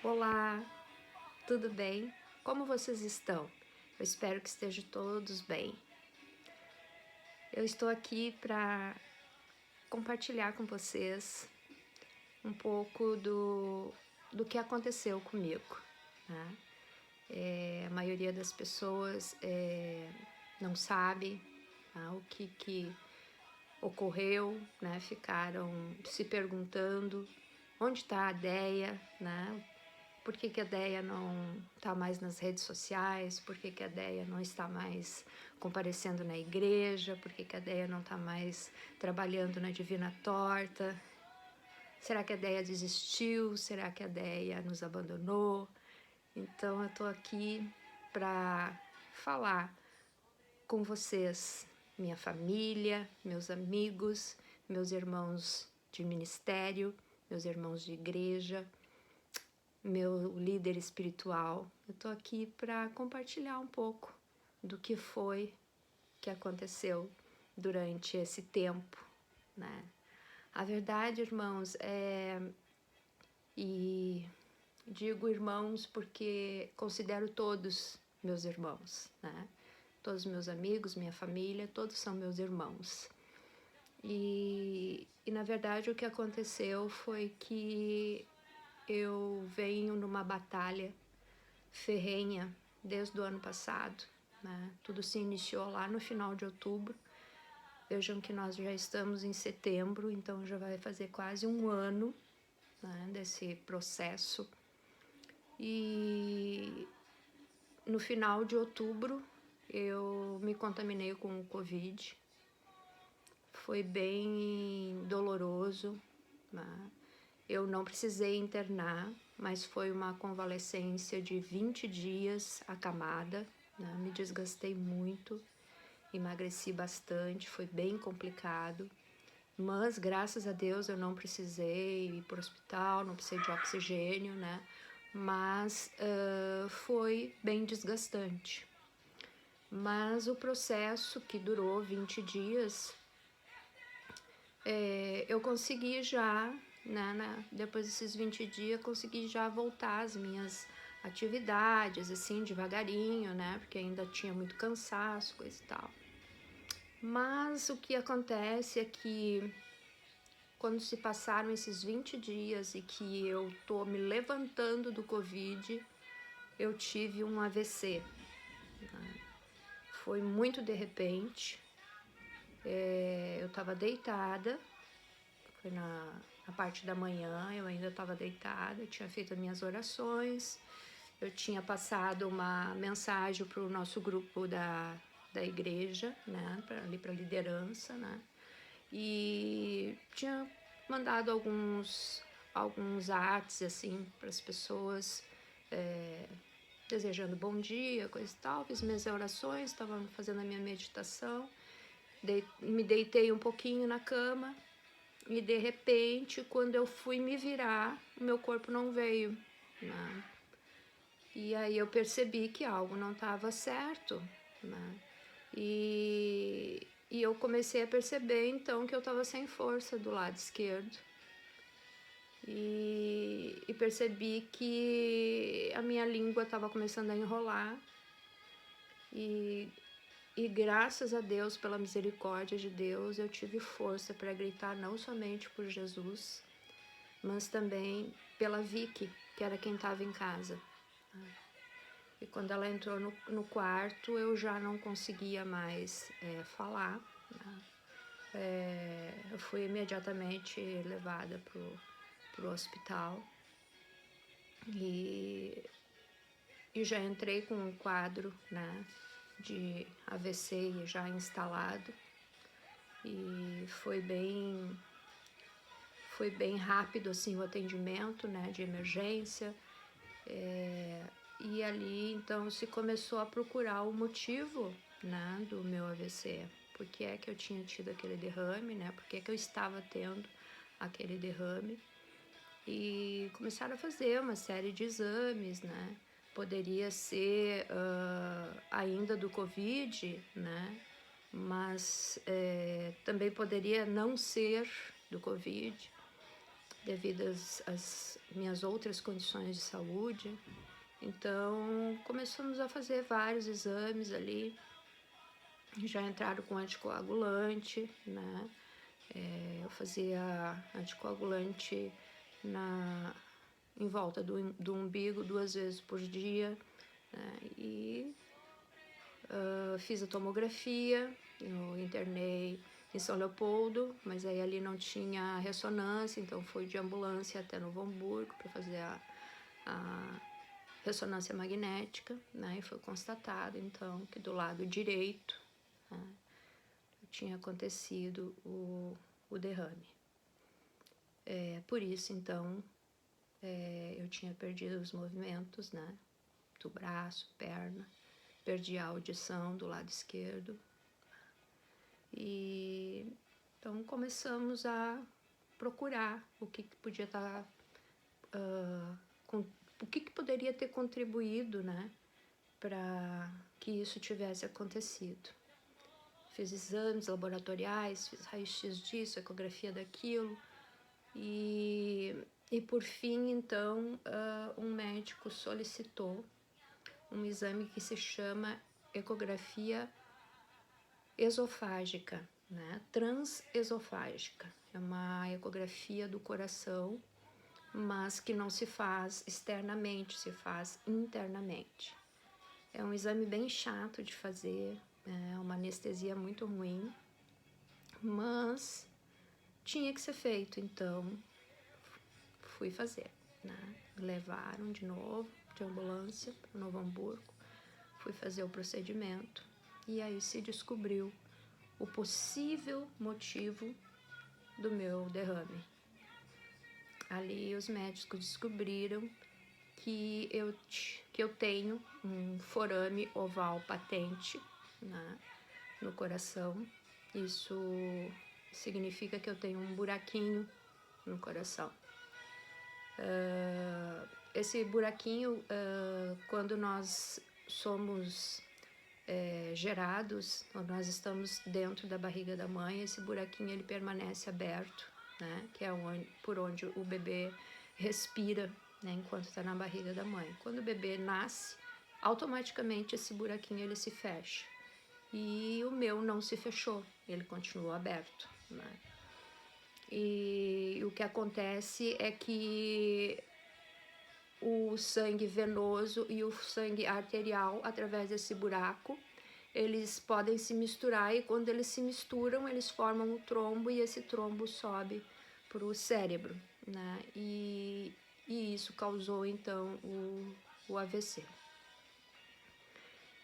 Olá, tudo bem? Como vocês estão? Eu espero que estejam todos bem. Eu estou aqui para compartilhar com vocês um pouco do que aconteceu comigo, né? A maioria das pessoas não sabe, tá, o que ocorreu, né? Ficaram se perguntando onde está a Déia, né? Por que a Déia não está mais nas redes sociais? Por que a Déia não está mais comparecendo na igreja? Por que a Déia não está mais trabalhando na Divina Torta? Será que a Déia desistiu? Será que a Déia nos abandonou? Então eu estou aqui para falar com vocês, minha família, meus amigos, meus irmãos de ministério, meus irmãos de igreja, meu líder espiritual. Eu tô aqui para compartilhar um pouco do que foi que aconteceu durante esse tempo, né? A verdade, irmãos, e digo irmãos porque considero todos meus irmãos, né? Todos meus amigos, minha família, todos são meus irmãos. E na verdade o que aconteceu foi que eu venho numa batalha ferrenha desde o ano passado, né? Tudo se iniciou lá no final de outubro. Vejam que nós já estamos em setembro, então já vai fazer quase um ano, né, desse processo. E no final de outubro eu me contaminei com o Covid. Foi bem doloroso, né? Eu não precisei internar, mas foi uma convalescência de 20 dias acamada, né? Me desgastei muito, emagreci bastante, foi bem complicado. Mas, graças a Deus, eu não precisei ir para o hospital, não precisei de oxigênio, né? Mas foi bem desgastante. Mas o processo, que durou 20 dias, eu consegui já, né, depois desses 20 dias, consegui já voltar às minhas atividades, assim, devagarinho, né, porque ainda tinha muito cansaço, coisa e tal. Mas o que acontece é que quando se passaram esses 20 dias e que eu tô me levantando do Covid, eu tive um AVC. Né? Foi muito de repente. Eu tava deitada, foi na parte da manhã, eu ainda estava deitada, eu tinha feito as minhas orações, eu tinha passado uma mensagem para o nosso grupo da igreja, né, ali para a liderança, né, e tinha mandado alguns artes, assim, para as pessoas, desejando bom dia, coisa e tal, fiz minhas orações, estava fazendo a minha meditação, me deitei um pouquinho na cama, e de repente, quando eu fui me virar, o meu corpo não veio, né? E aí eu percebi que algo não estava certo, né? E eu comecei a perceber então que eu estava sem força do lado esquerdo. E percebi que a minha língua estava começando a enrolar. E graças a Deus, pela misericórdia de Deus, eu tive força para gritar não somente por Jesus, mas também pela Vicky, que era quem estava em casa. E quando ela entrou no quarto, eu já não conseguia mais falar. Né? Eu fui imediatamente levada pro hospital e já entrei com um quadro, né, de AVC já instalado, e foi bem rápido assim o atendimento, né, de emergência, e ali então se começou a procurar o motivo, né, do meu AVC, por que é que eu tinha tido aquele derrame, né, por que é que eu estava tendo aquele derrame, e começaram a fazer uma série de exames, né, poderia ser ainda do Covid, né, mas também poderia não ser do Covid. devido às minhas outras condições de saúde. Então, começamos a fazer vários exames ali, já entraram com anticoagulante, né? Eu fazia anticoagulante em volta do umbigo 2 vezes por dia, né? E fiz a tomografia, eu internei em São Leopoldo, mas aí ali não tinha ressonância, então fui de ambulância até Novo Hamburgo para fazer a ressonância magnética, né? E foi constatado então que do lado direito, né, tinha acontecido o derrame. Por isso então eu tinha perdido os movimentos, né, do braço, perna, perdi a audição do lado esquerdo. E então começamos a procurar o que podia estar, o que poderia ter contribuído, né, para que isso tivesse acontecido. Fiz exames laboratoriais, fiz raio-x disso, ecografia daquilo, e por fim, então, um médico solicitou um exame que se chama ecografia esofágica, né? Transesofágica. É uma ecografia do coração, mas que não se faz externamente, se faz internamente. É um exame bem chato de fazer, é uma anestesia muito ruim, mas tinha que ser feito, então fui fazer, né? Levaram de novo de ambulância para Novo Hamburgo, fui fazer o procedimento e aí se descobriu o possível motivo do meu derrame. Ali os médicos descobriram que eu tenho um forame oval patente, né, no coração. Isso significa que eu tenho um buraquinho no coração. Esse buraquinho, quando nós somos gerados, quando nós estamos dentro da barriga da mãe, esse buraquinho ele permanece aberto, né? Que é por onde o bebê respira, né? Enquanto está na barriga da mãe. Quando o bebê nasce, automaticamente esse buraquinho ele se fecha. E o meu não se fechou, ele continuou aberto, né? E o que acontece é que o sangue venoso e o sangue arterial, através desse buraco, eles podem se misturar, e quando eles se misturam, eles formam um trombo, e esse trombo sobe para o cérebro, né? E isso causou, então, o AVC.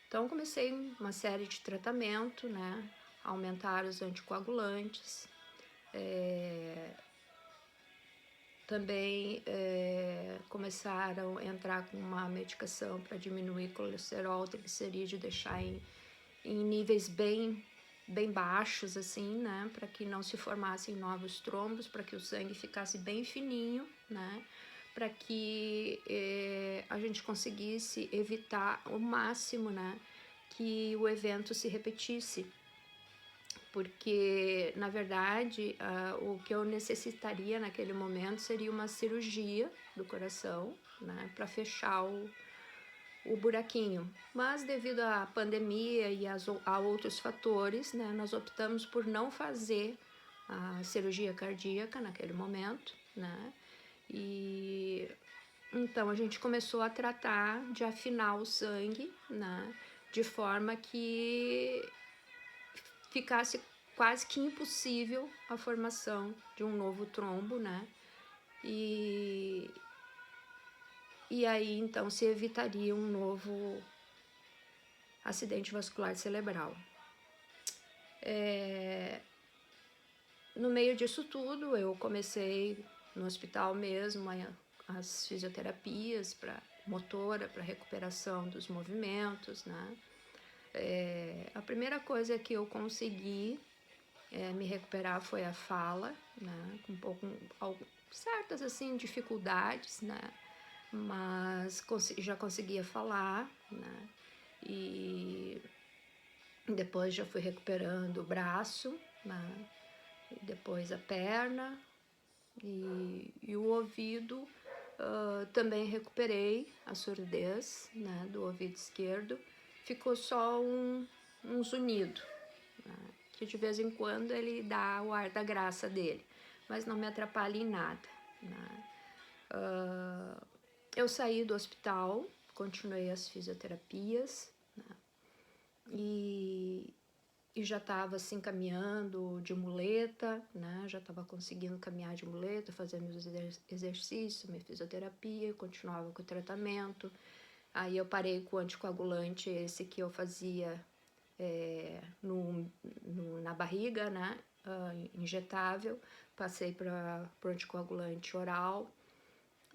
Então, comecei uma série de tratamento, né? Aumentar os anticoagulantes, também começaram a entrar com uma medicação para diminuir colesterol, triglicerídeo, deixar em níveis bem baixos, assim, né? Para que não se formassem novos trombos, para que o sangue ficasse bem fininho, né? Para que a gente conseguisse evitar ao máximo, né? Que o evento se repetisse. Porque, na verdade, o que eu necessitaria naquele momento seria uma cirurgia do coração, né, para fechar o buraquinho. Mas, devido à pandemia e a outros fatores, né, nós optamos por não fazer a cirurgia cardíaca naquele momento, né, e então a gente começou a tratar de afinar o sangue, né, de forma que ficasse quase que impossível a formação de um novo trombo, né? E aí, então, se evitaria um novo acidente vascular cerebral. No meio disso tudo, eu comecei no hospital mesmo as fisioterapias para motora, para recuperação dos movimentos, né? A primeira coisa que eu consegui me recuperar foi a fala, né? Com certas assim dificuldades, né? Mas já conseguia falar, né? E depois já fui recuperando o braço, né? E depois a perna, E o ouvido, também recuperei a surdez, né, do ouvido esquerdo. Ficou só um zunido, né, que de vez em quando ele dá o ar da graça dele, mas não me atrapalha em nada, né. Eu saí do hospital, continuei as fisioterapias, né, e já estava assim caminhando de muleta, né? Já estava conseguindo caminhar de muleta, fazer meus exercícios, minha fisioterapia, continuava com o tratamento. Aí eu parei com o anticoagulante, esse que eu fazia na barriga, né? Injetável, passei para o anticoagulante oral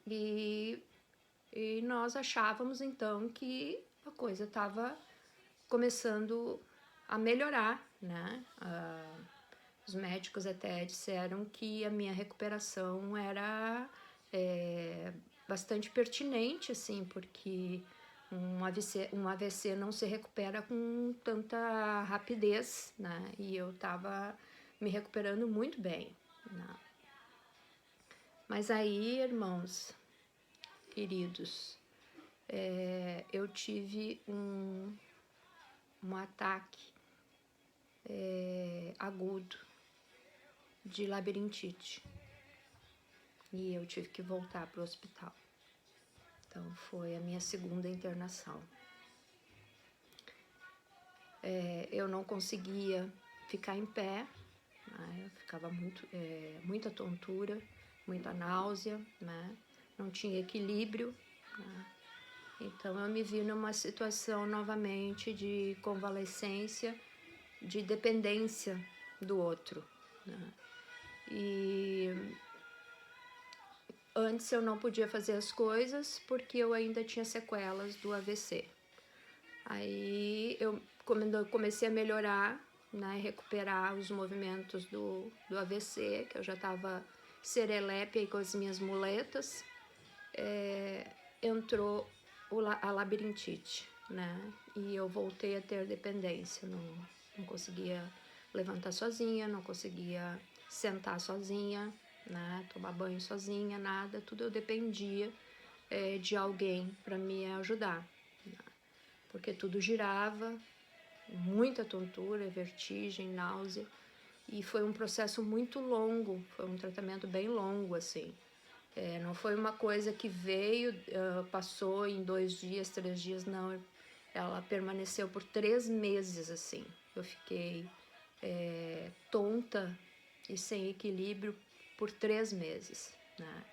e nós achávamos então que a coisa estava começando a melhorar, né? Os médicos até disseram que a minha recuperação era bastante pertinente, assim, porque um AVC não se recupera com tanta rapidez, né? E eu estava me recuperando muito bem, né? Mas aí, irmãos queridos, eu tive um ataque agudo de labirintite e eu tive que voltar para o hospital. Então foi a minha segunda internação. Eu não conseguia ficar em pé, né? Eu ficava muita tontura, muita náusea, né? Não tinha equilíbrio, né? Então eu me vi numa situação novamente de convalescência, de dependência do outro, né? E antes eu não podia fazer as coisas porque eu ainda tinha sequelas do AVC. Aí quando eu comecei a melhorar, né, recuperar os movimentos do AVC, que eu já estava serelepe aí com as minhas muletas, entrou a labirintite, né? E eu voltei a ter dependência, não conseguia levantar sozinha, não conseguia sentar sozinha, né? Tomar banho sozinha, nada, tudo eu dependia de alguém para me ajudar, né? Porque tudo girava, muita tontura, vertigem, náusea, e foi um processo muito longo, foi um tratamento bem longo, assim. Não foi uma coisa que veio, passou em 2 dias, 3 dias, não. Ela permaneceu por 3 meses, assim. Eu fiquei tonta e sem equilíbrio por 3 meses, né?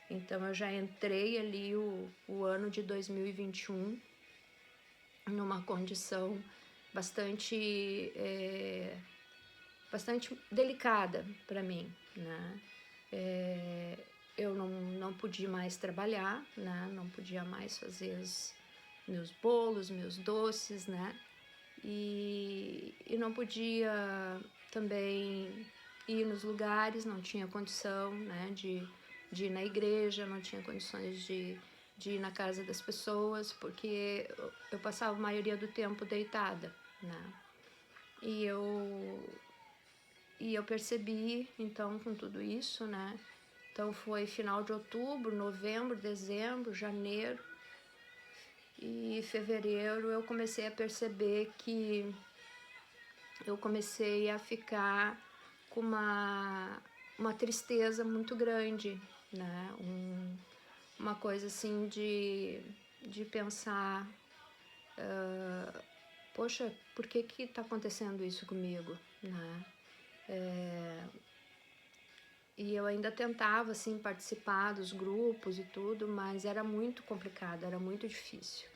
Então eu já entrei ali o ano de 2021 numa condição bastante delicada para mim, né? Eu não podia mais trabalhar, né? Não podia mais fazer os meus bolos, meus doces, né? E não podia também ir nos lugares, não tinha condição, né? De ir na igreja, não tinha condições de ir na casa das pessoas, porque eu passava a maioria do tempo deitada, né? E eu percebi, então, com tudo isso, né? Então foi final de outubro, novembro, dezembro, janeiro e fevereiro eu comecei a perceber que eu comecei a ficar com uma tristeza muito grande, né? Uma coisa assim de pensar, poxa, por que está acontecendo isso comigo, né? E eu ainda tentava, assim, participar dos grupos e tudo, mas era muito complicado, era muito difícil.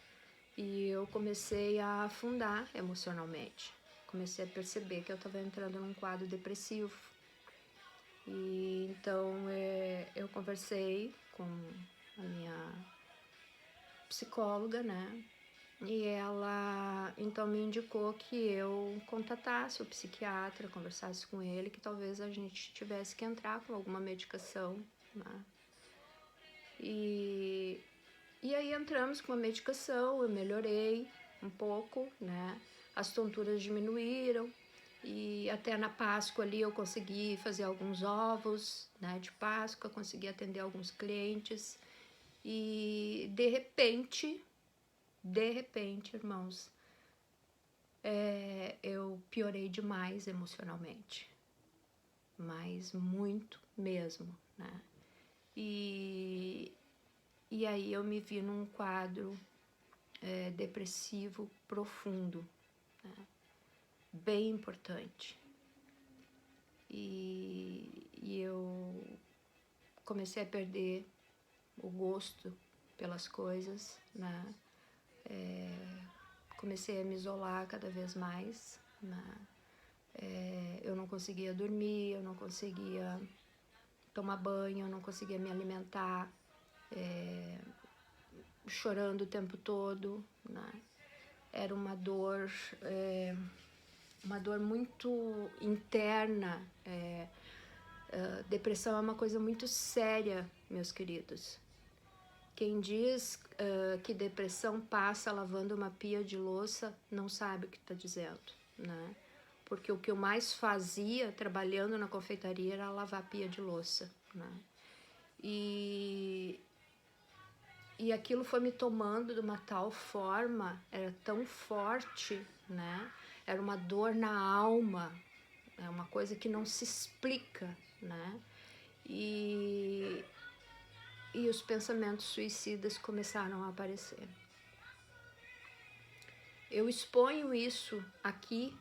E eu comecei a afundar emocionalmente. Comecei a perceber que eu estava entrando num quadro depressivo. E então eu conversei com a minha psicóloga, né? E ela então me indicou que eu contatasse o psiquiatra, conversasse com ele, que talvez a gente tivesse que entrar com alguma medicação, né? E aí entramos com a medicação, eu melhorei um pouco, né? As tonturas diminuíram, E até na Páscoa ali eu consegui fazer alguns ovos, né, de Páscoa, consegui atender alguns clientes. E de repente, irmãos, eu piorei demais emocionalmente, mas muito mesmo, né? E aí eu me vi num quadro depressivo profundo, né? Bem importante. E eu comecei a perder o gosto pelas coisas, né? Comecei a me isolar cada vez mais, né? Eu não conseguia dormir, eu não conseguia tomar banho, eu não conseguia me alimentar, chorando o tempo todo, né? Era uma dor muito interna. Depressão é uma coisa muito séria, meus queridos. Quem diz que depressão passa lavando uma pia de louça não sabe o que está dizendo, né? Porque o que eu mais fazia trabalhando na confeitaria era lavar pia de louça, né? E aquilo foi me tomando de uma tal forma, era tão forte, né? Era uma dor na alma, é uma coisa que não se explica, né? E os pensamentos suicidas começaram a aparecer. Eu exponho isso aqui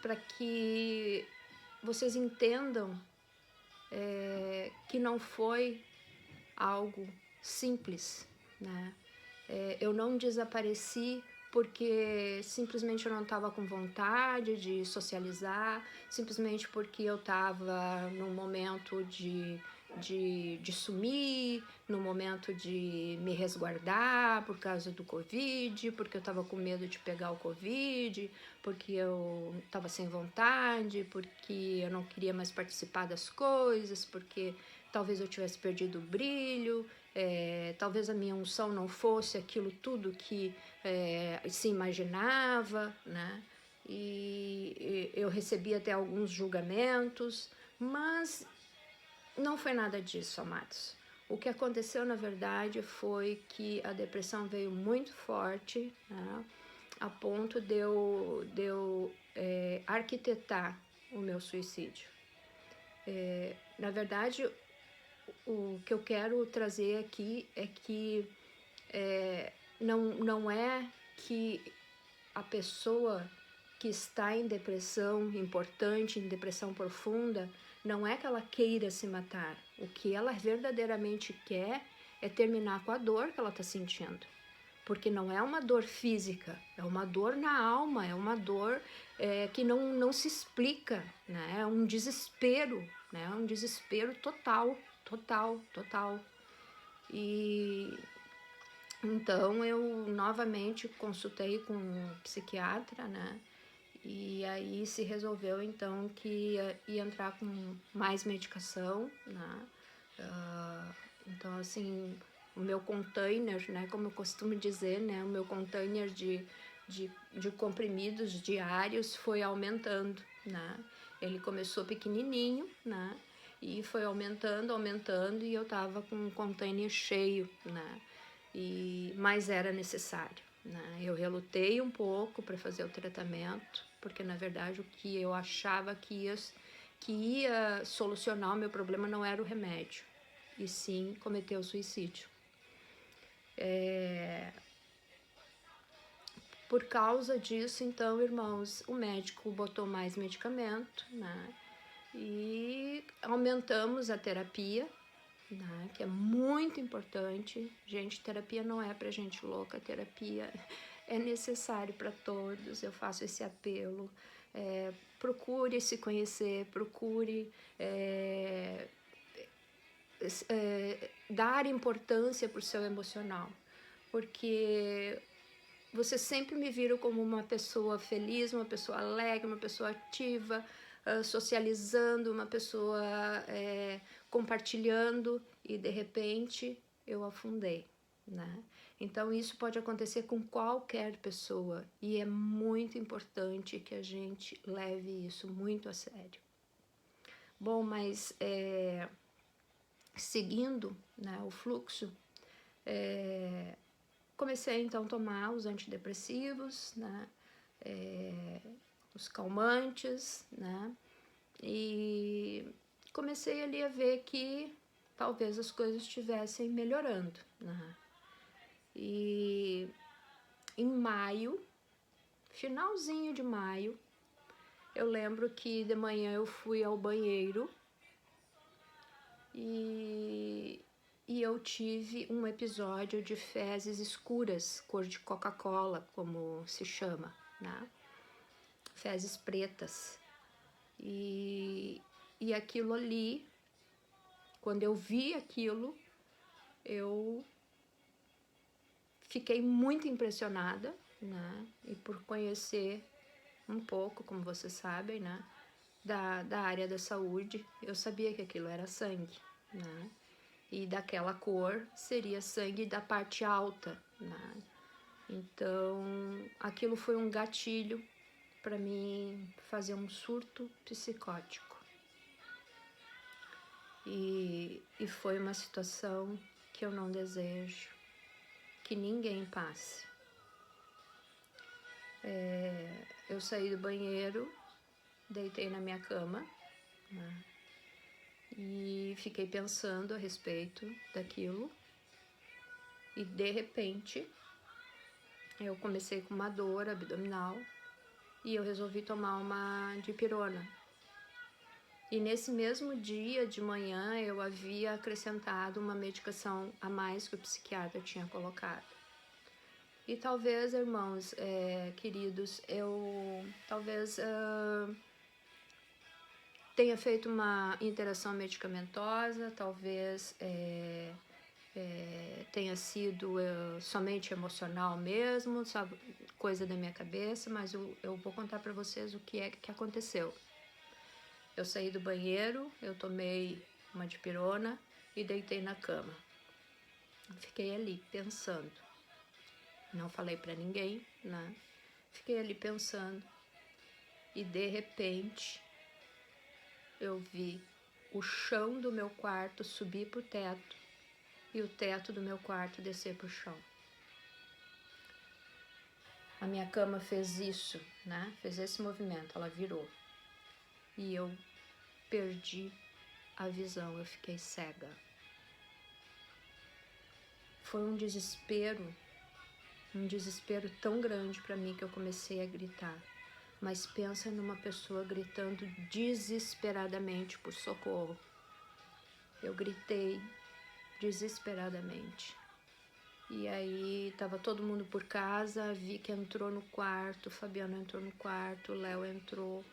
para que vocês entendam que não foi algo simples, né? Eu não desapareci porque simplesmente eu não estava com vontade de socializar, simplesmente porque eu estava num momento de sumir, no momento de me resguardar por causa do Covid, porque eu estava com medo de pegar o Covid, porque eu estava sem vontade, porque eu não queria mais participar das coisas, porque talvez eu tivesse perdido o brilho, talvez a minha unção não fosse aquilo tudo que se imaginava, né? E eu recebi até alguns julgamentos, mas não foi nada disso, amados. O que aconteceu, na verdade, foi que a depressão veio muito forte, né, a ponto de eu arquitetar o meu suicídio. Na verdade, o que eu quero trazer aqui é que não é que a pessoa que está em depressão importante, em depressão profunda, não é que ela queira se matar. O que ela verdadeiramente quer é terminar com a dor que ela está sentindo. Porque não é uma dor física, é uma dor na alma, é uma dor que não se explica, né? É um desespero, né? Um desespero total. E então eu novamente consultei com um psiquiatra, né? E aí se resolveu então que ia entrar com mais medicação, né? Então assim, o meu container, né, como eu costumo dizer, né, o meu container de comprimidos diários foi aumentando, né? Ele começou pequenininho, né? E foi aumentando e eu tava com um container cheio, né? Mas era necessário, né? Eu relutei um pouco para fazer o tratamento, porque na verdade o que eu achava que ia solucionar o meu problema não era o remédio, e sim cometer o suicídio. Por causa disso, então, irmãos, o médico botou mais medicamento, né? E aumentamos a terapia, né? Que é muito importante. Gente, terapia não é pra gente louca, terapia é necessário para todos. Eu faço esse apelo. Procure se conhecer, procure dar importância para o seu emocional, porque vocês sempre me viram como uma pessoa feliz, uma pessoa alegre, uma pessoa ativa, socializando, uma pessoa compartilhando, e de repente eu afundei, né? Então isso pode acontecer com qualquer pessoa e é muito importante que a gente leve isso muito a sério. Bom, mas seguindo, né, o fluxo, comecei então a tomar os antidepressivos, né, os calmantes, né, e comecei ali a ver que talvez as coisas estivessem melhorando, né. E em maio, finalzinho de maio, eu lembro que de manhã eu fui ao banheiro e eu tive um episódio de fezes escuras, cor de Coca-Cola, como se chama, né? Fezes pretas. E aquilo ali, quando eu vi aquilo, eu fiquei muito impressionada, né? E por conhecer um pouco, como vocês sabem, né? Da área da saúde, eu sabia que aquilo era sangue, né? E daquela cor seria sangue da parte alta, né? Então, aquilo foi um gatilho para mim fazer um surto psicótico. E foi uma situação que eu não desejo que ninguém passe. Eu saí do banheiro, deitei na minha cama, né? E fiquei pensando a respeito daquilo. E de repente, eu comecei com uma dor abdominal e eu resolvi tomar uma dipirona. E nesse mesmo dia de manhã eu havia acrescentado uma medicação a mais que o psiquiatra tinha colocado. E talvez, irmãos queridos, eu talvez tenha feito uma interação medicamentosa, talvez tenha sido somente emocional mesmo, sabe, coisa da minha cabeça, mas eu vou contar para vocês o que é que aconteceu. Eu saí do banheiro, eu tomei uma dipirona e deitei na cama. Fiquei ali pensando. Não falei para ninguém, né? Fiquei ali pensando e de repente eu vi o chão do meu quarto subir pro teto e o teto do meu quarto descer pro chão. A minha cama fez isso, né? Fez esse movimento, ela virou. E eu perdi a visão, eu fiquei cega. Foi um desespero tão grande para mim que eu comecei a gritar. Mas pensa numa pessoa gritando desesperadamente por socorro. Eu gritei desesperadamente. E aí tava todo mundo por casa, a Vicky entrou no quarto, o Fabiano entrou no quarto, o Léo entrou.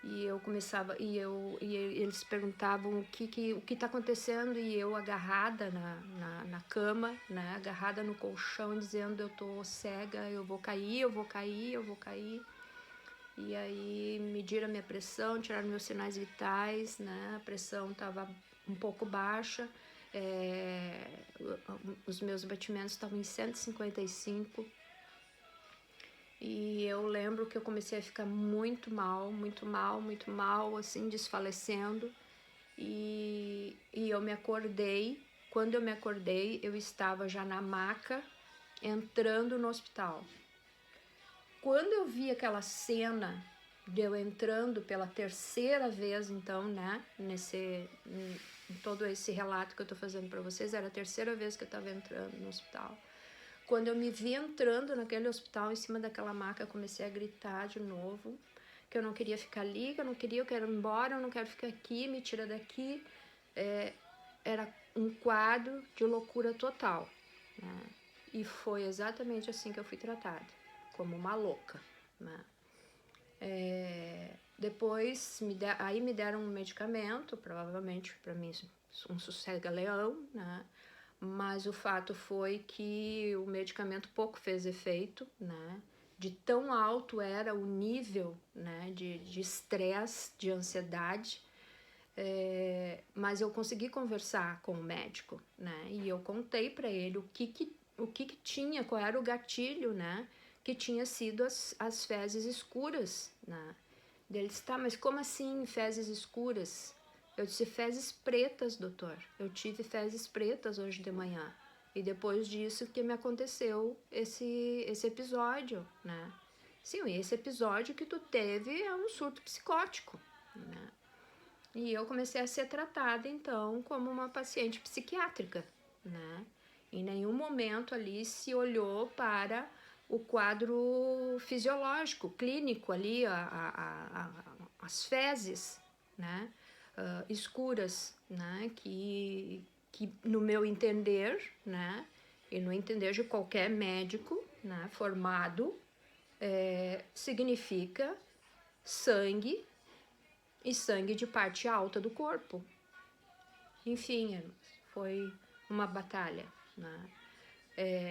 E eu começava, e eles perguntavam o que tá acontecendo, e eu agarrada na cama, né, agarrada no colchão, dizendo eu tô cega, eu vou cair. E aí mediram a minha pressão, tiraram meus sinais vitais, né, a pressão estava um pouco baixa, os meus batimentos estavam em 155. E eu lembro que eu comecei a ficar muito mal, assim, desfalecendo. E eu me acordei. Quando eu me acordei, eu estava já na maca, entrando no hospital. Quando eu vi aquela cena de eu entrando pela terceira vez, então, né, em todo esse relato que eu tô fazendo para vocês, era a terceira vez que eu estava entrando no hospital. Quando eu me vi entrando naquele hospital, em cima daquela maca, eu comecei a gritar de novo, que eu não queria ficar ali, que eu não queria, eu quero ir embora, eu não quero ficar aqui, me tira daqui. Era um quadro de loucura total, né? E foi exatamente assim que eu fui tratada, como uma louca, né? Depois, aí me deram um medicamento, provavelmente para mim um sossega-leão, né? Mas o fato foi que o medicamento pouco fez efeito, né? De tão alto era o nível, né, de estresse, de ansiedade, Mas eu consegui conversar com o médico, né? E eu contei para ele o que tinha, qual era o gatilho, né? Que tinha sido as fezes escuras, né? Ele disse, tá, mas como assim fezes escuras? Eu disse, fezes pretas, doutor. Eu tive fezes pretas hoje de manhã. E depois disso que me aconteceu esse episódio, né? Sim, esse episódio que tu teve é um surto psicótico, né? E eu comecei a ser tratada, então, como uma paciente psiquiátrica, né? Em nenhum momento ali se olhou para o quadro fisiológico, clínico ali, as fezes, né? Escuras, né? Que no meu entender, né? E no entender de qualquer médico, né? Formado, significa sangue e sangue de parte alta do corpo. Enfim, foi uma batalha, né?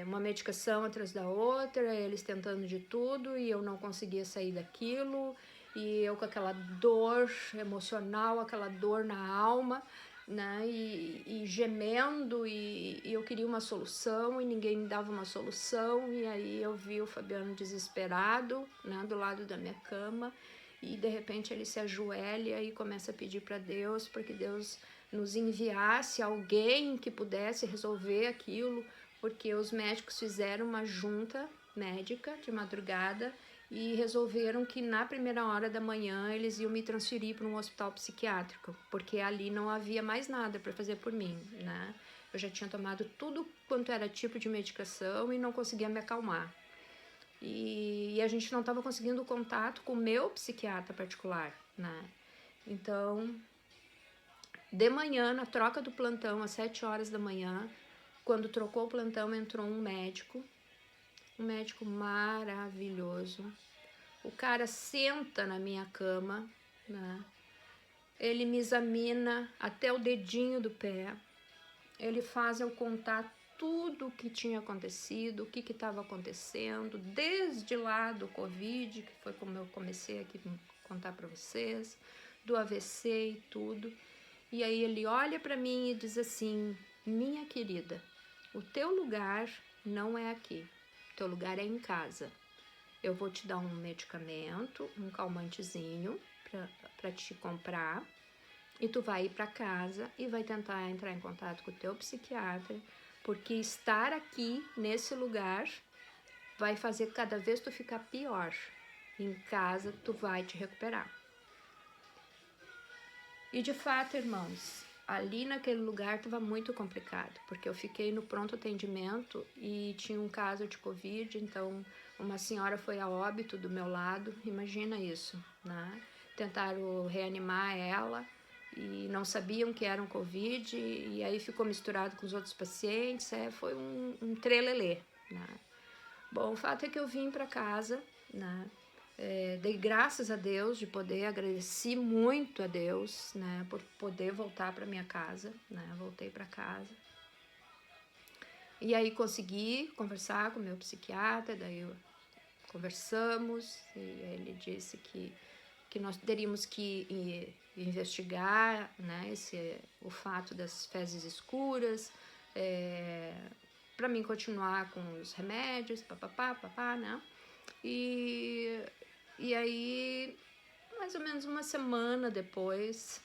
Uma medicação atrás da outra, eles tentando de tudo e eu não conseguia sair daquilo, e eu com aquela dor emocional, aquela dor na alma, né? E gemendo, e eu queria uma solução e ninguém me dava uma solução. E aí eu vi o Fabiano desesperado, né, do lado da minha cama, e de repente ele se ajoelha e começa a pedir para Deus, para que Deus nos enviasse alguém que pudesse resolver aquilo, porque os médicos fizeram uma junta médica de madrugada e resolveram que na primeira hora da manhã eles iam me transferir para um hospital psiquiátrico, porque ali não havia mais nada para fazer por mim, né? Eu já tinha tomado tudo quanto era tipo de medicação e não conseguia me acalmar. E a gente não estava conseguindo contato com o meu psiquiatra particular, né? Então, de manhã, na troca do plantão, às 7 horas da manhã, quando trocou o plantão, entrou um médico maravilhoso. O cara senta na minha cama, né? Ele me examina até o dedinho do pé. Ele faz eu contar tudo o que tinha acontecido, o que estava acontecendo, desde lá do Covid, que foi como eu comecei aqui a contar para vocês, do AVC e tudo. E aí ele olha para mim e diz assim, minha querida, o teu lugar não é aqui, o teu lugar é em casa. Eu vou te dar um medicamento, um calmantezinho para te comprar, e tu vai ir para casa e vai tentar entrar em contato com o teu psiquiatra, porque estar aqui nesse lugar vai fazer cada vez tu ficar pior. Em casa tu vai te recuperar. E de fato, irmãos, ali naquele lugar estava muito complicado, porque eu fiquei no pronto atendimento e tinha um caso de Covid, então uma senhora foi a óbito do meu lado, imagina isso, né? Tentaram reanimar ela e não sabiam que era um Covid, e aí ficou misturado com os outros pacientes, foi um trelelê, né? Bom, o fato é que eu vim para casa, né? Dei graças a Deus de poder, agradeci muito a Deus, né, por poder voltar para minha casa, né, voltei para casa. E aí consegui conversar com o meu psiquiatra, daí conversamos, e ele disse que nós teríamos que investigar, né, o fato das fezes escuras, para mim continuar com os remédios, papapá, né? E aí, mais ou menos uma semana depois,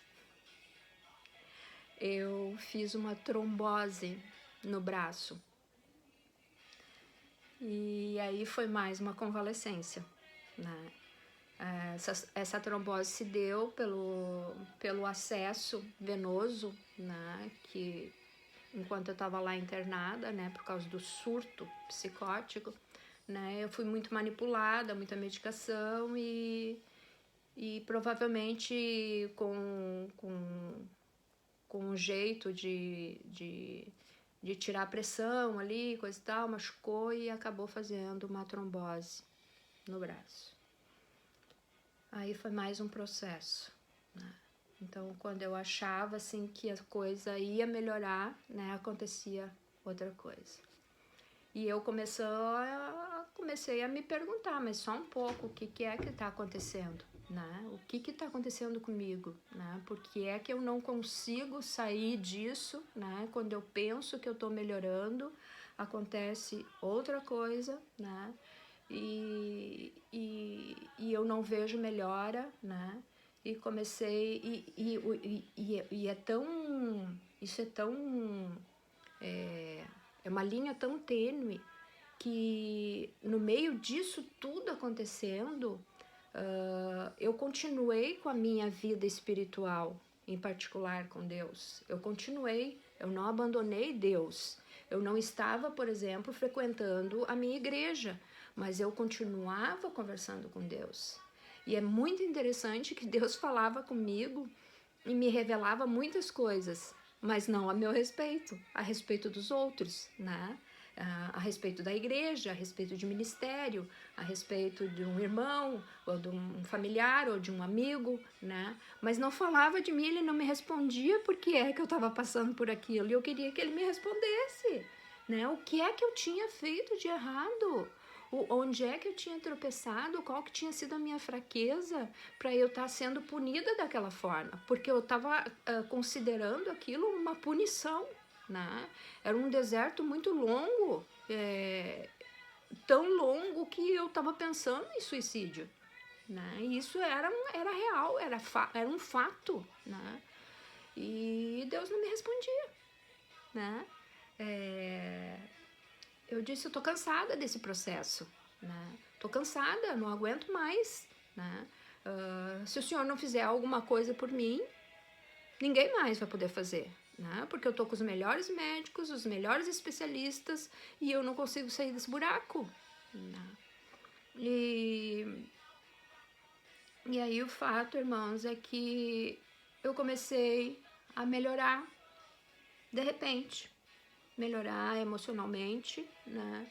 eu fiz uma trombose no braço. E aí foi mais uma convalescência, né? Essa trombose se deu pelo acesso venoso, né? Que enquanto eu estava lá internada, né? Por causa do surto psicótico, né? Eu fui muito manipulada, muita medicação e provavelmente com um jeito de tirar a pressão ali, coisa e tal, machucou e acabou fazendo uma trombose no braço. Aí foi mais um processo, né? Então, quando eu achava assim que a coisa ia melhorar, né, acontecia outra coisa. E eu comecei a me perguntar, mas só um pouco, o que é que está acontecendo, né? O que está acontecendo comigo, né? Por que é que eu não consigo sair disso, né? Quando eu penso que eu estou melhorando, acontece outra coisa, né? E eu não vejo melhora, né? E comecei, e é tão, isso é tão, é uma linha tão tênue, que no meio disso tudo acontecendo, eu continuei com a minha vida espiritual, em particular com Deus. Eu continuei, eu não abandonei Deus. Eu não estava, por exemplo, frequentando a minha igreja, mas eu continuava conversando com Deus. E é muito interessante que Deus falava comigo e me revelava muitas coisas, mas não a meu respeito, a respeito dos outros, né? A respeito da igreja, a respeito de ministério, a respeito de um irmão, ou de um familiar, ou de um amigo, né? Mas não falava de mim, ele não me respondia porque é que eu estava passando por aquilo, e eu queria que ele me respondesse, né? O que é que eu tinha feito de errado? Onde é que eu tinha tropeçado? Qual que tinha sido a minha fraqueza para eu estar sendo punida daquela forma? Porque eu estava considerando aquilo uma punição, né? Era um deserto muito longo, tão longo que eu estava pensando em suicídio, né? E isso era real, era um fato, né? E Deus não me respondia, né? Eu disse, eu tô cansada desse processo, né? Tô cansada, não aguento mais, né? Se o senhor não fizer alguma coisa por mim, ninguém mais vai poder fazer, né? Porque eu tô com os melhores médicos, os melhores especialistas e eu não consigo sair desse buraco, né? E aí o fato, irmãos, é que eu comecei a melhorar de repente, melhorar emocionalmente, né?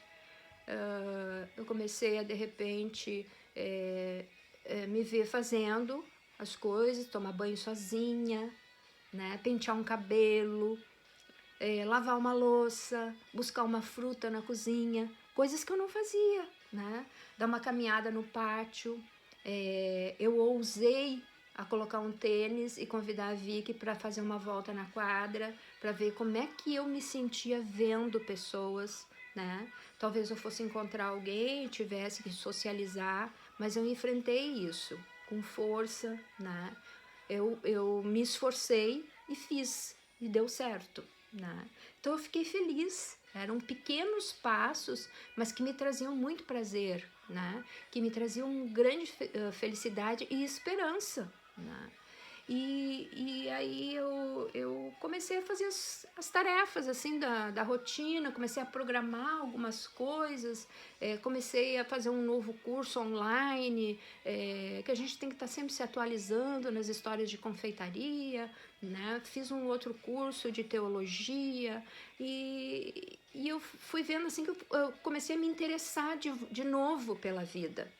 Eu comecei a de repente me ver fazendo as coisas, tomar banho sozinha, né? Pentear um cabelo, lavar uma louça, buscar uma fruta na cozinha, coisas que eu não fazia, né? Dar uma caminhada no pátio. Eu ousei a colocar um tênis e convidar a Vicky para fazer uma volta na quadra, para ver como é que eu me sentia vendo pessoas, né? Talvez eu fosse encontrar alguém, tivesse que socializar, mas eu enfrentei isso com força, né? Eu me esforcei e fiz, e deu certo, né? Então eu fiquei feliz. Eram pequenos passos, mas que me traziam muito prazer, né? Que me traziam grande felicidade e esperança, né? E aí eu comecei a fazer as tarefas assim da rotina, comecei a programar algumas coisas, comecei a fazer um novo curso online, que a gente tem que estar sempre se atualizando nas histórias de confeitaria, né? Fiz um outro curso de teologia e eu fui vendo assim que eu comecei a me interessar de novo pela vida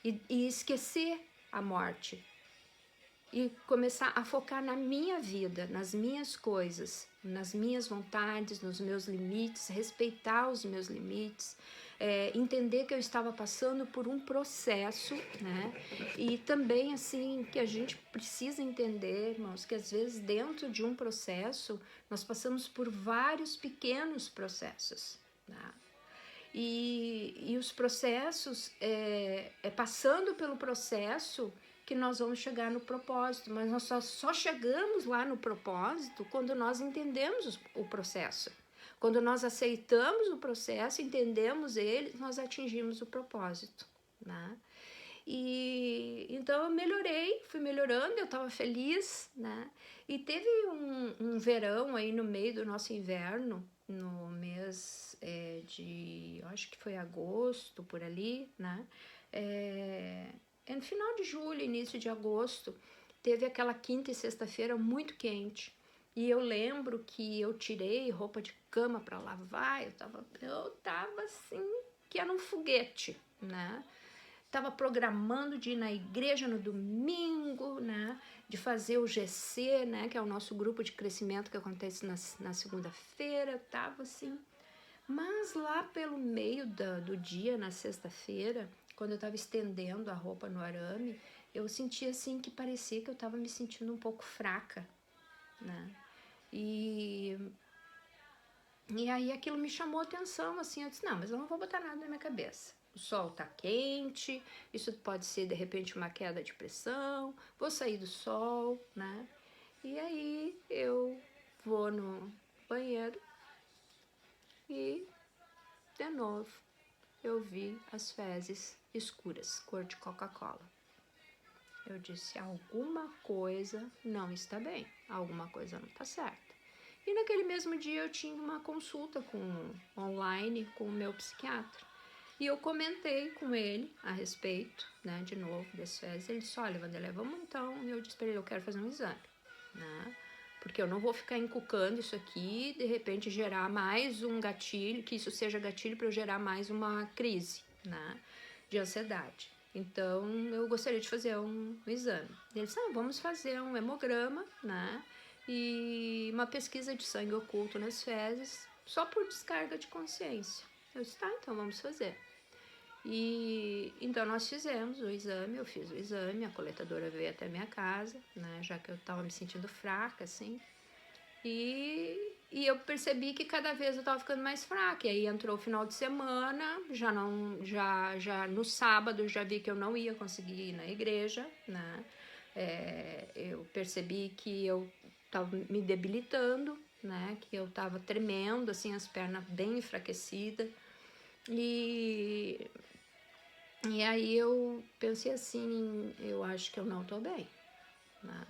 e esquecer a morte. E começar a focar na minha vida, nas minhas coisas, nas minhas vontades, nos meus limites, respeitar os meus limites, entender que eu estava passando por um processo, né? E também, assim, que a gente precisa entender, irmãos, que às vezes dentro de um processo, nós passamos por vários pequenos processos, né? E os processos, passando pelo processo que nós vamos chegar no propósito, mas nós só chegamos lá no propósito quando nós entendemos o processo. Quando nós aceitamos o processo, entendemos ele, nós atingimos o propósito, né? E então eu melhorei, fui melhorando, eu estava feliz, né? E teve um verão aí no meio do nosso inverno, no mês eu acho que foi agosto, por ali, né? No final de julho, início de agosto, teve aquela quinta e sexta-feira muito quente. E eu lembro que eu tirei roupa de cama para lavar, eu tava assim, que era um foguete, né? Tava programando de ir na igreja no domingo, né? De fazer o GC, né? Que é o nosso grupo de crescimento que acontece na segunda-feira. Tava assim. Mas lá pelo meio do dia, na sexta-feira, quando eu estava estendendo a roupa no arame, eu senti assim que parecia que eu estava me sentindo um pouco fraca, né? E aí aquilo me chamou a atenção, assim, eu disse, não, mas eu não vou botar nada na minha cabeça. O sol tá quente, isso pode ser de repente uma queda de pressão, vou sair do sol, né? E aí eu vou no banheiro e de novo eu vi as fezes escuras, cor de Coca-Cola. Eu disse, alguma coisa não está bem, alguma coisa não está certa. E naquele mesmo dia eu tinha uma consulta online com o meu psiquiatra. E eu comentei com ele a respeito, né, de novo, das fezes. Ele disse, olha, Wanderlei, vamos então. E eu disse para ele, eu quero fazer um exame, né? Porque eu não vou ficar encucando isso aqui e de repente gerar mais um gatilho, que isso seja gatilho para eu gerar mais uma crise, né, de ansiedade. Então, eu gostaria de fazer um exame. Ele disse, vamos fazer um hemograma, né, e uma pesquisa de sangue oculto nas fezes, só por descarga de consciência. Eu disse, tá, então vamos fazer. E então nós fizemos o exame, eu fiz o exame, a coletadora veio até minha casa, né, já que eu estava me sentindo fraca, assim, e eu percebi que cada vez eu estava ficando mais fraca. E aí entrou o final de semana, já no sábado já vi que eu não ia conseguir ir na igreja, né? Eu percebi que eu estava me debilitando, né? Que eu estava tremendo, assim, as pernas bem enfraquecidas. E aí eu pensei assim, eu acho que eu não estou bem, né?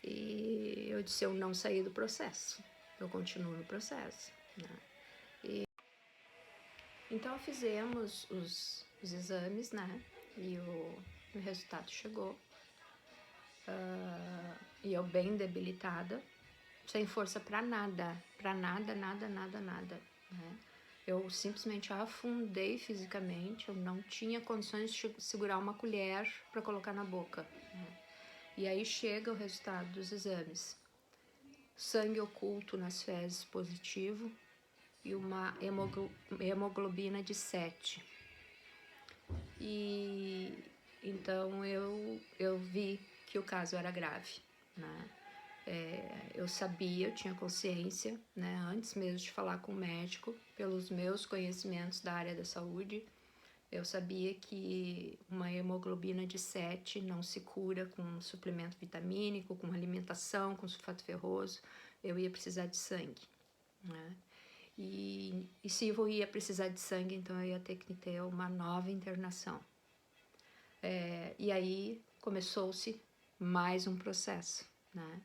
E eu disse, eu não saí do processo, eu continuo no processo, né? Então fizemos os exames, né? E o resultado chegou. E eu bem debilitada, sem força para nada, nada, né? Eu simplesmente afundei fisicamente, eu não tinha condições de segurar uma colher para colocar na boca, né? E aí chega o resultado dos exames. Sangue oculto nas fezes positivo e uma hemoglobina de 7. E então eu vi que o caso era grave, né? Eu sabia, eu tinha consciência, né, antes mesmo de falar com o médico, pelos meus conhecimentos da área da saúde, eu sabia que uma hemoglobina de 7 não se cura com suplemento vitamínico, com alimentação, com sulfato ferroso, eu ia precisar de sangue, né? E se eu ia precisar de sangue, então eu ia ter que ter uma nova internação. E aí começou-se mais um processo, né?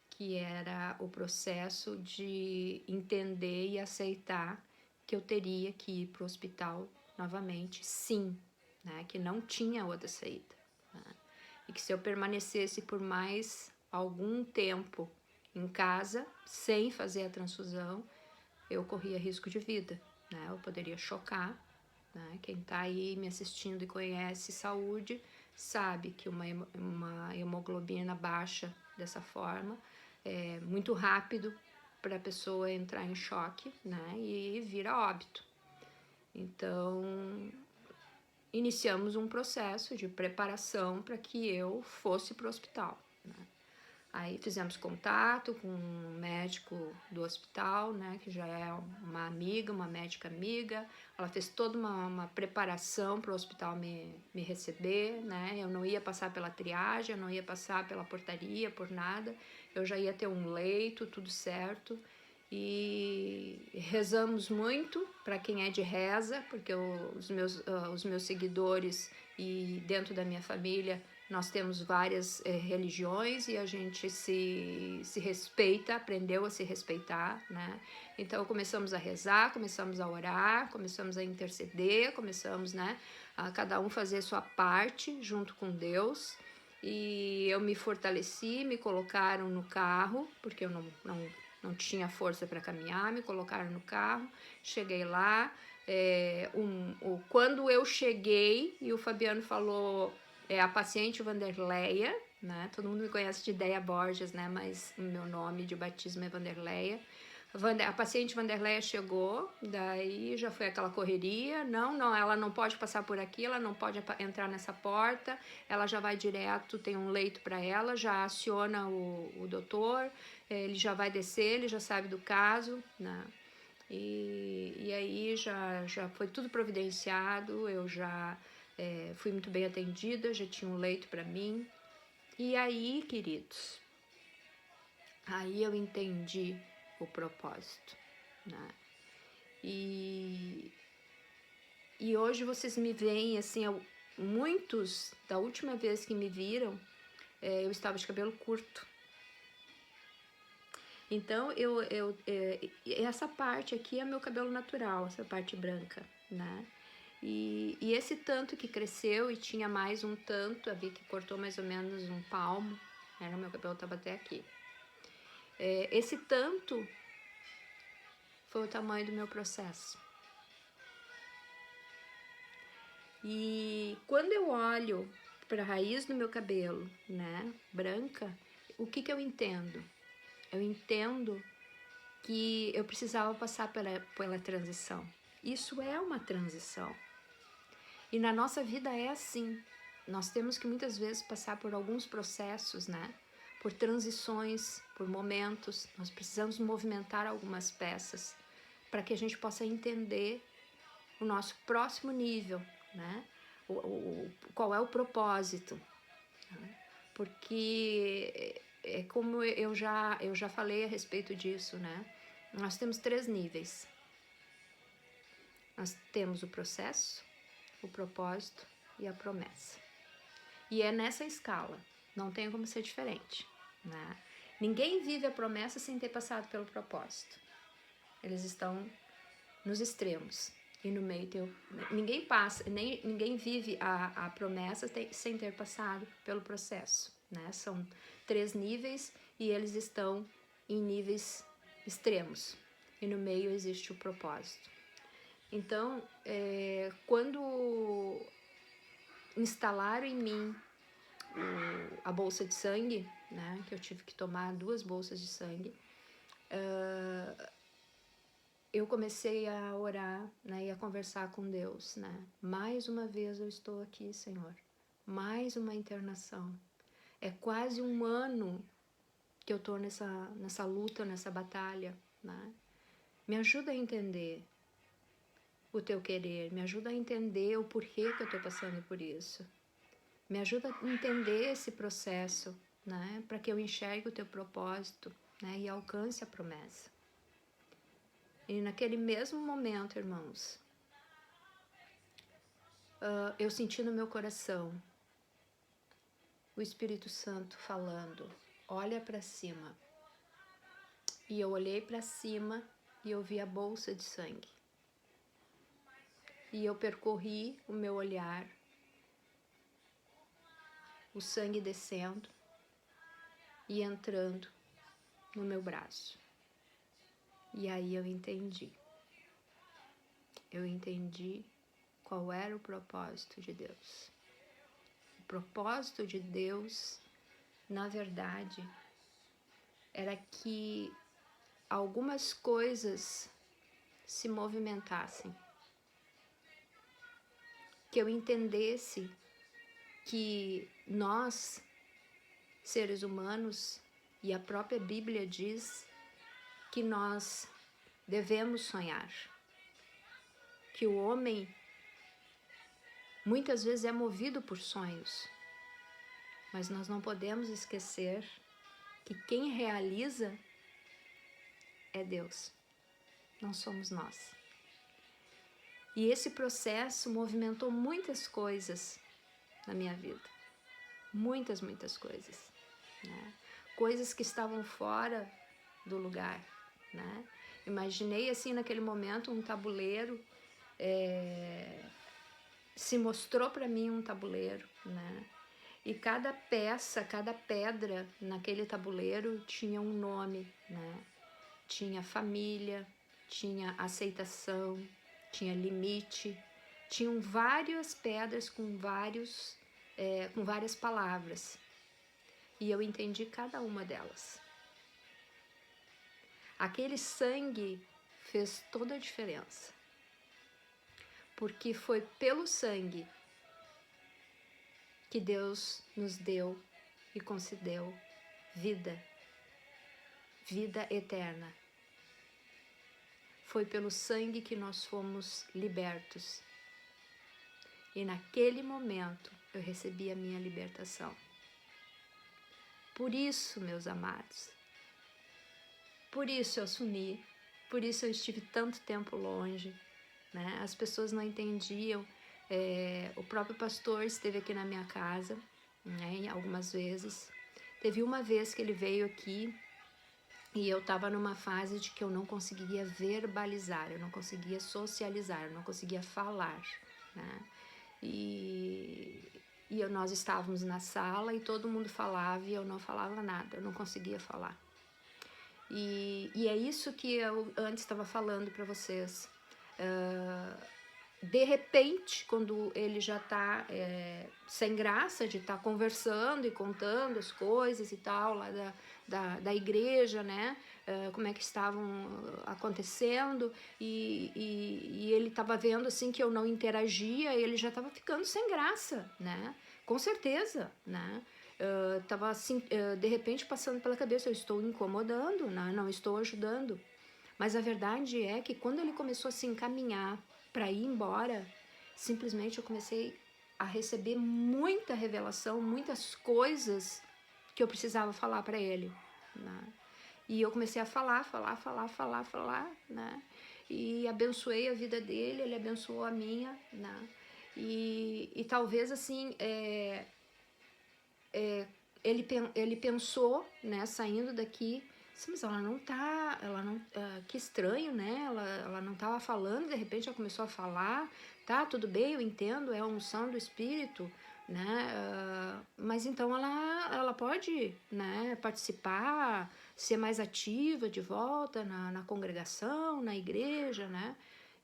Que era o processo de entender e aceitar que eu teria que ir para o hospital novamente, sim, né? Que não tinha outra saída, né? E que se eu permanecesse por mais algum tempo em casa, sem fazer a transfusão, eu corria risco de vida, né? Eu poderia chocar, né? Quem está aí me assistindo e conhece saúde sabe que uma hemoglobina baixa dessa forma é muito rápido para a pessoa entrar em choque, né? E vir a óbito. Então, iniciamos um processo de preparação para que eu fosse para o hospital, né? Aí fizemos contato com um médico do hospital, né, que já é uma amiga, uma médica amiga. Ela fez toda uma preparação para o hospital me receber, né? Eu não ia passar pela triagem, eu não ia passar pela portaria, por nada. Eu já ia ter um leito, tudo certo. E rezamos muito para quem é de reza, porque os meus seguidores e dentro da minha família nós temos várias religiões e a gente se respeita, aprendeu a se respeitar, né? Então começamos a rezar, começamos a orar, começamos a interceder, começamos, né, a cada um fazer sua parte junto com Deus. E eu me fortaleci, me colocaram no carro, porque eu não tinha força para caminhar, me colocaram no carro, cheguei lá. Quando eu cheguei e o Fabiano falou, a paciente Wanderleia, né? Todo mundo me conhece de Deia Borges, né? Mas o meu nome de batismo é Wanderleia. A paciente Vanderleia chegou, daí já foi aquela correria, não, ela não pode passar por aqui, ela não pode entrar nessa porta, ela já vai direto, tem um leito para ela, já aciona o doutor, ele já vai descer, ele já sabe do caso, né? E aí já foi tudo providenciado, eu já fui muito bem atendida, já tinha um leito para mim. E aí, queridos, aí eu entendi o propósito, né? E hoje vocês me veem assim, muitos da última vez que me viram, eu estava de cabelo curto. Então essa parte aqui é meu cabelo natural, essa parte branca, né? E esse tanto que cresceu e tinha mais um tanto, vi que cortou mais ou menos um palmo, meu cabelo estava até aqui. Esse tanto foi o tamanho do meu processo. E quando eu olho para a raiz do meu cabelo, né, branca, o que eu entendo? Eu entendo que eu precisava passar pela transição. Isso é uma transição. E na nossa vida é assim. Nós temos que muitas vezes passar por alguns processos, né? Por transições, por momentos. Nós precisamos movimentar algumas peças para que a gente possa entender o nosso próximo nível, né? Qual é o propósito. Né? Porque como eu já falei a respeito disso, né? Nós temos 3 níveis. Nós temos o processo, o propósito e a promessa. E é nessa escala, não tem como ser diferente, né? Ninguém vive a promessa sem ter passado pelo propósito. Eles estão nos extremos. E no meio ninguém passa, ninguém vive a promessa sem ter passado pelo processo, né? São 3 níveis e eles estão em níveis extremos. E no meio existe o propósito. Então, quando instalaram em mim a bolsa de sangue, né, que eu tive que tomar 2 bolsas de sangue, eu comecei a orar, né, e a conversar com Deus, né? Mais uma vez eu estou aqui, Senhor. Mais uma internação. É quase 1 ano que eu estou nessa luta, nessa batalha, né? Me ajuda a entender o teu querer, me ajuda a entender o porquê que eu estou passando por isso. Me ajuda a entender esse processo, né? Para que eu enxergue o teu propósito, né? E alcance a promessa. E naquele mesmo momento, irmãos, eu senti no meu coração o Espírito Santo falando, olha para cima. E eu olhei para cima e eu vi a bolsa de sangue. E eu percorri o meu olhar, o sangue descendo e entrando no meu braço. E aí eu entendi. Eu entendi qual era o propósito de Deus. O propósito de Deus, na verdade, era que algumas coisas se movimentassem. Que eu entendesse que nós, seres humanos, e a própria Bíblia diz que nós devemos sonhar. Que o homem muitas vezes é movido por sonhos, mas nós não podemos esquecer que quem realiza é Deus, não somos nós. E esse processo movimentou muitas coisas na minha vida, muitas coisas, né? Coisas que estavam fora do lugar, né? Imaginei assim naquele momento um tabuleiro, se mostrou para mim um tabuleiro, né? E cada peça, cada pedra naquele tabuleiro tinha um nome, né? Tinha família, tinha aceitação, tinha limite, tinham várias pedras com várias palavras. E eu entendi cada uma delas. Aquele sangue fez toda a diferença, porque foi pelo sangue que Deus nos deu e concedeu vida, vida eterna. Foi pelo sangue que nós fomos libertos. E naquele momento eu recebi a minha libertação. Por isso, meus amados, por isso eu sumi, por isso eu estive tanto tempo longe, né? As pessoas não entendiam. O próprio pastor esteve aqui na minha casa, né, algumas vezes. Teve uma vez que ele veio aqui e eu estava numa fase de que eu não conseguia verbalizar, eu não conseguia socializar, eu não conseguia falar, né? Nós estávamos na sala e todo mundo falava e eu não falava nada, eu não conseguia falar. E é isso que eu antes estava falando para vocês. De repente, quando ele já está sem graça de estar conversando e contando as coisas e tal, lá da igreja, né? Como é que estavam acontecendo, e ele estava vendo assim que eu não interagia, e ele já estava ficando sem graça, né? Com certeza, né? Estava assim, de repente passando pela cabeça, eu estou incomodando, né? Não estou ajudando. Mas a verdade é que quando ele começou a se encaminhar para ir embora, simplesmente eu comecei a receber muita revelação, muitas coisas que eu precisava falar para ele, né? E eu comecei a falar, né? E abençoei a vida dele, ele abençoou a minha, né? E talvez assim, ele pensou, né, saindo daqui, mas ela não, que estranho, né? Ela não estava falando, de repente ela começou a falar, tá, tudo bem, eu entendo, é a unção do Espírito, né? Mas então ela pode, né, participar, ser mais ativa de volta na congregação, na igreja, né?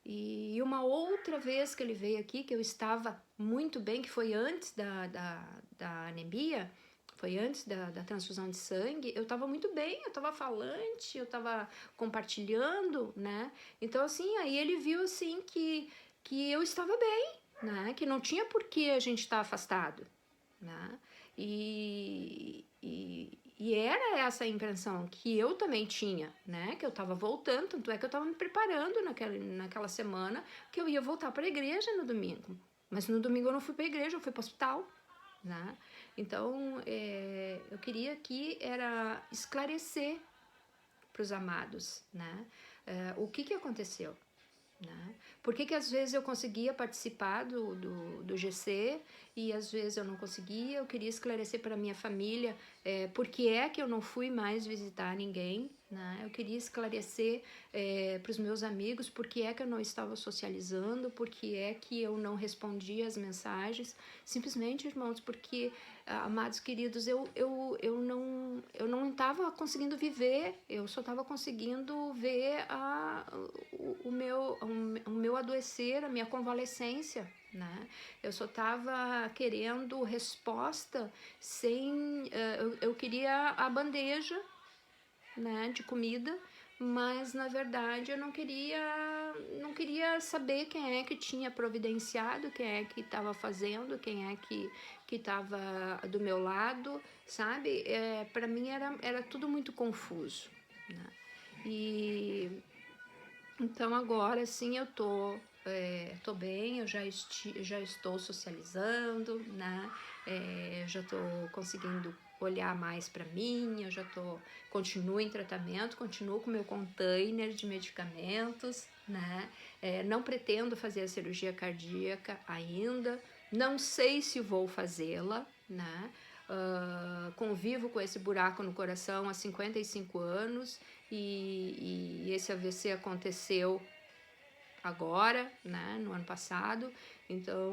E uma outra vez que ele veio aqui, que eu estava muito bem, que foi antes da anemia, foi antes da transfusão de sangue, eu estava muito bem, eu estava falante, eu estava compartilhando, né? Então, assim, aí ele viu, assim, que eu estava bem, né? Que não tinha por que a gente estar afastado, né? E era essa a impressão que eu também tinha, né? Que eu estava voltando, tanto é que eu estava me preparando naquela semana que eu ia voltar para a igreja no domingo. Mas no domingo eu não fui para a igreja, eu fui para o hospital, né? Então, eu queria aqui era esclarecer para os amados, né? O que aconteceu, né? Por que às vezes eu conseguia participar do GC e às vezes eu não conseguia? Eu queria esclarecer para a minha família por que é que eu não fui mais visitar ninguém, né? Eu queria esclarecer para os meus amigos por que é que eu não estava socializando, por que é que eu não respondia as mensagens. Simplesmente, irmãos, porque, amados queridos, eu não estava conseguindo viver, eu só estava conseguindo ver o meu adoecer, a minha convalescência, né? Eu só estava querendo resposta sem... eu queria a bandeja, né, de comida, mas na verdade eu não queria saber quem é que tinha providenciado, quem é que estava fazendo, quem é que estava do meu lado, sabe? Para mim era tudo muito confuso, né? E então agora sim eu tô bem, eu já estou socializando, né? Já estou conseguindo olhar mais para mim, continuo em tratamento, continuo com meu container de medicamentos, né? Não pretendo fazer a cirurgia cardíaca ainda, não sei se vou fazê-la, né? Convivo com esse buraco no coração há 55 anos e esse AVC aconteceu agora, né, no ano passado, então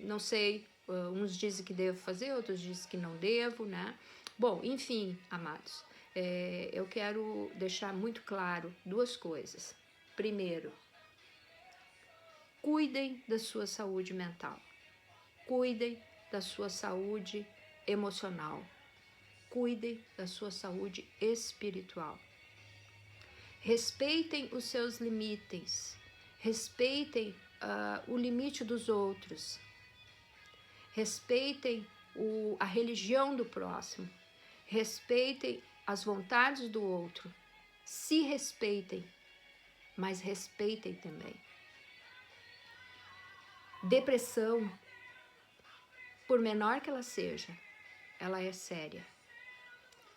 não sei, uns dizem que devo fazer, outros dizem que não devo, né? Bom, enfim, amados, eu quero deixar muito claro duas coisas. Primeiro, cuidem da sua saúde mental, cuidem da sua saúde emocional, cuidem da sua saúde espiritual. Respeitem os seus limites. Respeitem o limite dos outros. Respeitem a religião do próximo. Respeitem as vontades do outro. Se respeitem, mas respeitem também. Depressão, por menor que ela seja, ela é séria.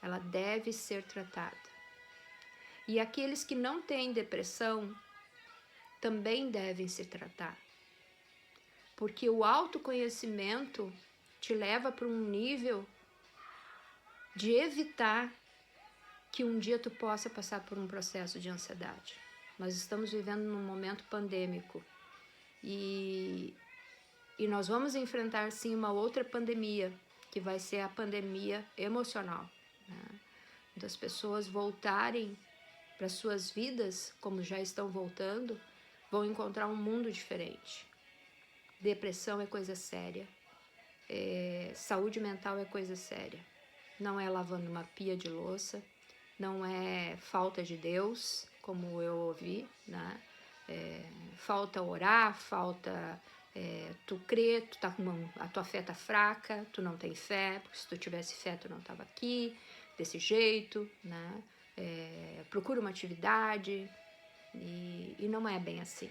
Ela deve ser tratada. E aqueles que não têm depressão também devem se tratar. Porque o autoconhecimento te leva para um nível de evitar que um dia tu possa passar por um processo de ansiedade. Nós estamos vivendo num momento pandêmico e nós vamos enfrentar sim uma outra pandemia, que vai ser a pandemia emocional, né? Das pessoas voltarem para suas vidas, como já estão voltando, vão encontrar um mundo diferente. Depressão é coisa séria, saúde mental é coisa séria. Não é lavando uma pia de louça, não é falta de Deus, como eu ouvi, né? Falta orar, falta tu crer, a tua fé tá fraca, tu não tem fé, porque se tu tivesse fé tu não estava aqui, desse jeito, né? Procura uma atividade e não é bem assim,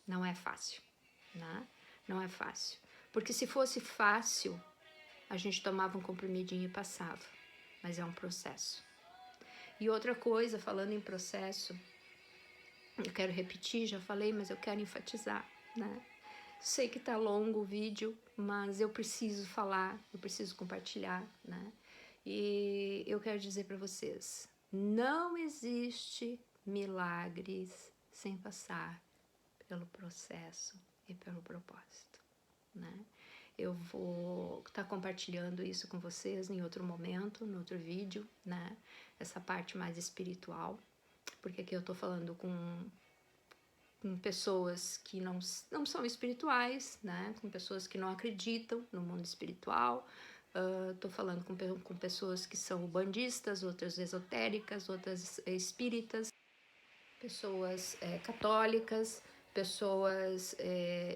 não é fácil, né? Não é fácil, porque se fosse fácil, a gente tomava um comprimidinho e passava, mas é um processo. E outra coisa, falando em processo, eu quero repetir, já falei, mas eu quero enfatizar, né? Sei que tá longo o vídeo, mas eu preciso falar, eu preciso compartilhar, né? E eu quero dizer para vocês, não existe milagres sem passar pelo processo e pelo propósito, né? Eu vou estar compartilhando isso com vocês em outro momento, no outro vídeo, né? Essa parte mais espiritual, porque aqui eu tô falando com pessoas que não são espirituais, né? Com pessoas que não acreditam no mundo espiritual. Tô falando com pessoas que são bandistas, outras esotéricas, outras espíritas, pessoas católicas, pessoas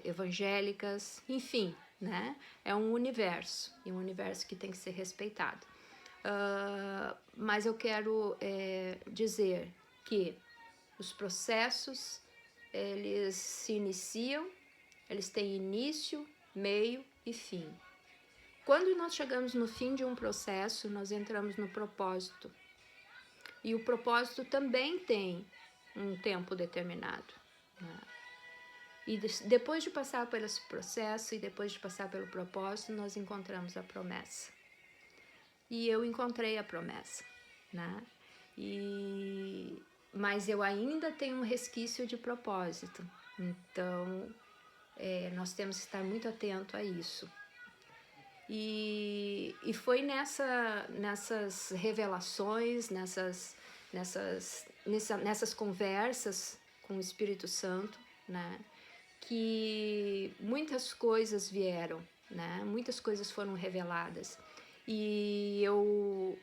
evangélicas, enfim, né? É um universo, e um universo que tem que ser respeitado. Mas eu quero dizer que os processos, eles se iniciam, eles têm início, meio e fim. Quando nós chegamos no fim de um processo, nós entramos no propósito. E o propósito também tem um tempo determinado, né? E depois de passar por esse processo e depois de passar pelo propósito, nós encontramos a promessa. E eu encontrei a promessa, né? Mas eu ainda tenho um resquício de propósito. Então, nós temos que estar muito atento a isso. E foi nessas revelações, nessas conversas com o Espírito Santo, né, que muitas coisas vieram, né, muitas coisas foram reveladas. E eu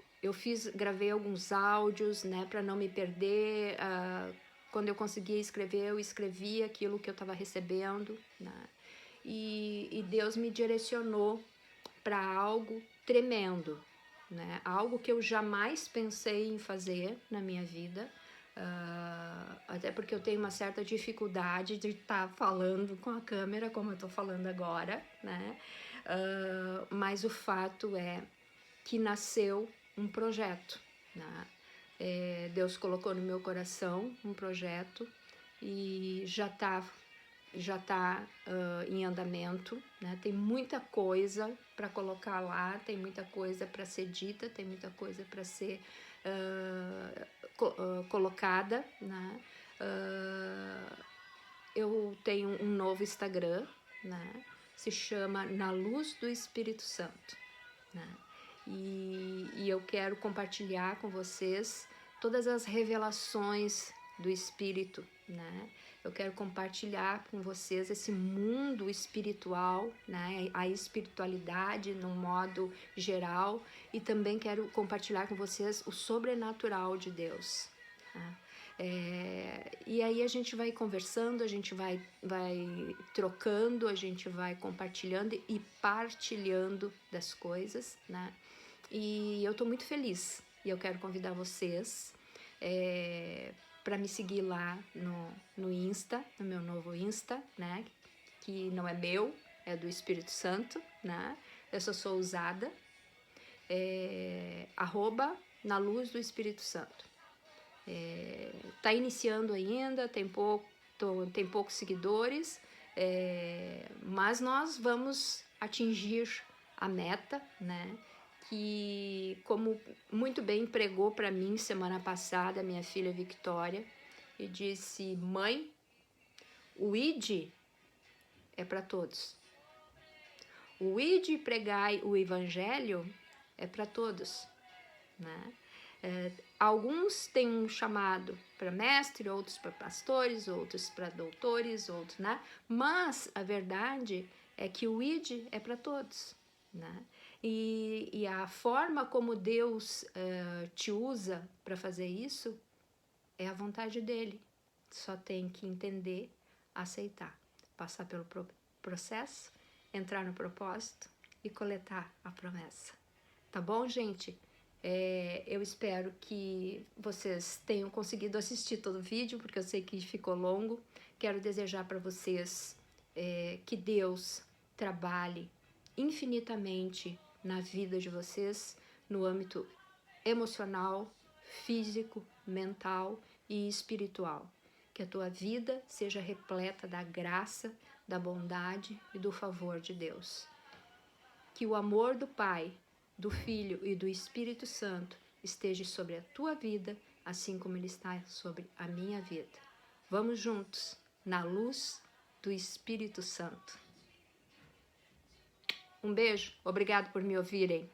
gravei alguns áudios, né, para não me perder. Quando eu conseguia escrever, eu escrevia aquilo que eu estava recebendo, né, e Deus me direcionou para algo tremendo, né? Algo que eu jamais pensei em fazer na minha vida, até porque eu tenho uma certa dificuldade de estar falando com a câmera como eu estou falando agora, né? Mas o fato é que nasceu um projeto, né? Deus colocou no meu coração um projeto e já está em andamento, né? Tem muita coisa para colocar lá, tem muita coisa para ser dita, tem muita coisa para ser colocada, né? Eu tenho um novo Instagram, né? Se chama Na Luz do Espírito Santo, né? E eu quero compartilhar com vocês todas as revelações do Espírito, né? Eu quero compartilhar com vocês esse mundo espiritual, né? A espiritualidade no modo geral, e também quero compartilhar com vocês o sobrenatural de Deus, né? E aí a gente vai conversando, a gente vai trocando, a gente vai compartilhando e partilhando das coisas, né? E eu tô muito feliz e eu quero convidar vocês para me seguir lá no Insta, no meu novo Insta, né? Que não é meu, é do Espírito Santo, né? Eu sou usada, @na luz do Espírito Santo. Tá iniciando ainda, tem poucos seguidores, mas nós vamos atingir a meta, né? Que, como muito bem pregou para mim semana passada, minha filha Victoria, e disse: mãe, o ID é para todos. O ID pregai o evangelho é para todos, né? Alguns têm um chamado para mestre, outros para pastores, outros para doutores, outros, né? Mas a verdade é que o ID é para todos, né? E a forma como Deus te usa para fazer isso é a vontade dele. Só tem que entender, aceitar, passar pelo processo, entrar no propósito e coletar a promessa. Tá bom, gente? Eu espero que vocês tenham conseguido assistir todo o vídeo, porque eu sei que ficou longo. Quero desejar para vocês que Deus trabalhe infinitamente na vida de vocês, no âmbito emocional, físico, mental e espiritual. Que a tua vida seja repleta da graça, da bondade e do favor de Deus. Que o amor do Pai, do Filho e do Espírito Santo esteja sobre a tua vida, assim como ele está sobre a minha vida. Vamos juntos, na luz do Espírito Santo. Um beijo, obrigado por me ouvirem.